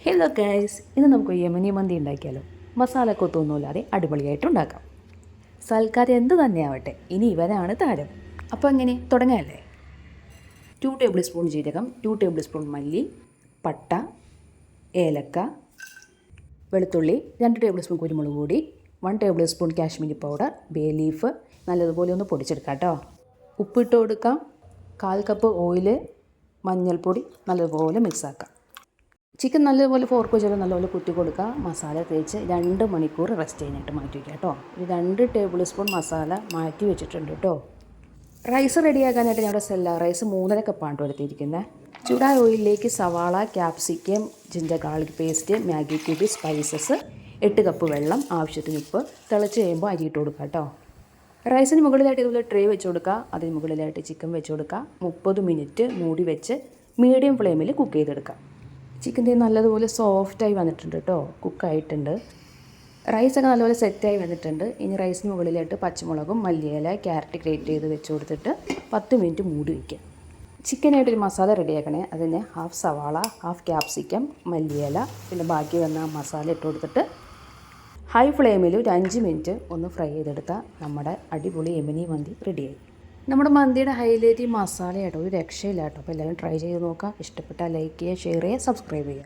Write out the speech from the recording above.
Hello guys, ഇന്ന് നമുക്ക് യമനി മന്തി ഉണ്ടാക്കിയാലോ. മസാല കൊത്തൊന്നുമില്ലാതെ അടിപൊളിയായിട്ട് ഉണ്ടാക്കാം. സൽക്കാരം എന്ത് തന്നെയാവട്ടെ, ഇനി ഇവനാണ് താരം. അപ്പോൾ എങ്ങനെ തുടങ്ങാമല്ലേ? 2 ടേബിൾ സ്പൂൺ ജീരകം, 2 ടേബിൾ സ്പൂൺ മല്ലി, പട്ട, ഏലക്ക, വെളുത്തുള്ളി, 2 ടേബിൾ സ്പൂൺ കുരുമുളക് പൊടി, 1 table spoon Kashmiri powder, bay leaf നല്ലതുപോലെ ഒന്ന് പൊടിച്ചെടുക്കാം കേട്ടോ. ഉപ്പിട്ട് കൊടുക്കാം. 1/4 കപ്പ് ഓയിൽ, മഞ്ഞൾപ്പൊടി നല്ലതുപോലെ മിക്സാക്കാം. ചിക്കൻ നല്ലതുപോലെ ഫോർക്ക് വെച്ചാൽ നല്ലപോലെ കുത്തി കൊടുക്കുക. മസാല തേച്ച് 2 മണിക്കൂർ റെസ്റ്റ് ചെയ്യാനായിട്ട് മാറ്റി വയ്ക്കുക കേട്ടോ. ഒരു 2 ടേബിൾ സ്പൂൺ മസാല മാറ്റി വെച്ചിട്ടുണ്ട് കേട്ടോ. റൈസ് റെഡിയാക്കാനായിട്ട് ഞങ്ങളുടെ സെല്ല റൈസ് 3.5 കപ്പാണ് എടുത്തിരിക്കുന്നത്. ചൂടായ ഓയിലിലേക്ക് സവാള, capsicum, ginger garlic paste, Maggi cube, spices, 8 cup വെള്ളം, ആവശ്യത്തിന് ഉപ്പ്. തിളച്ച് കഴിയുമ്പോൾ അരിയിട്ട് കൊടുക്കുക കേട്ടോ. റൈസിന് മുകളിലായിട്ട് ഇതുപോലെ ട്രേ വെച്ച് കൊടുക്കുക. അതിന് മുകളിലായിട്ട് ചിക്കൻ വെച്ച് കൊടുക്കുക. 30 മിനിറ്റ് മൂടി വെച്ച് മീഡിയം ഫ്ലെയിമിൽ കുക്ക് ചെയ്തെടുക്കുക. ചിക്കൻ്റെ നല്ലതുപോലെ സോഫ്റ്റായി വന്നിട്ടുണ്ട് കേട്ടോ, കുക്കായിട്ടുണ്ട്. റൈസൊക്കെ നല്ലപോലെ സെറ്റായി വന്നിട്ടുണ്ട്. ഇനി റൈസിന് മുകളിലായിട്ട് പച്ചമുളകും മല്ലിയില, ക്യാരറ്റ് ഗ്രേറ്റ് ചെയ്ത് വെച്ച് കൊടുത്തിട്ട് 10 മിനിറ്റ് മൂടി വയ്ക്കുക. ചിക്കനായിട്ടൊരു മസാല റെഡിയാക്കണേ. അതിന് 1/2 സവാള, 1/2 ക്യാപ്സിക്കം, മല്ലിയില, പിന്നെ ബാക്കി വന്ന മസാല ഇട്ട് കൊടുത്തിട്ട് ഹൈ ഫ്ലെയിമിൽ ഒരു 5 മിനിറ്റ് ഒന്ന് ഫ്രൈ ചെയ്തെടുത്താൽ നമ്മുടെ അടിപൊളി യമനി മന്തി റെഡിയായി. നമ്മുടെ മന്തിയുടെ ഹൈലൈറ്റ് ഈ മസാലയായിട്ടോ, ഒരു രക്ഷയില്ല കേട്ടോ. അപ്പോൾ എല്ലാവരും ട്രൈ ചെയ്ത് നോക്കുക. ഇഷ്ടപ്പെട്ടാൽ ലൈക്ക് ചെയ്യുക, ഷെയർ ചെയ്യുക, സബ്സ്ക്രൈബ് ചെയ്യുക.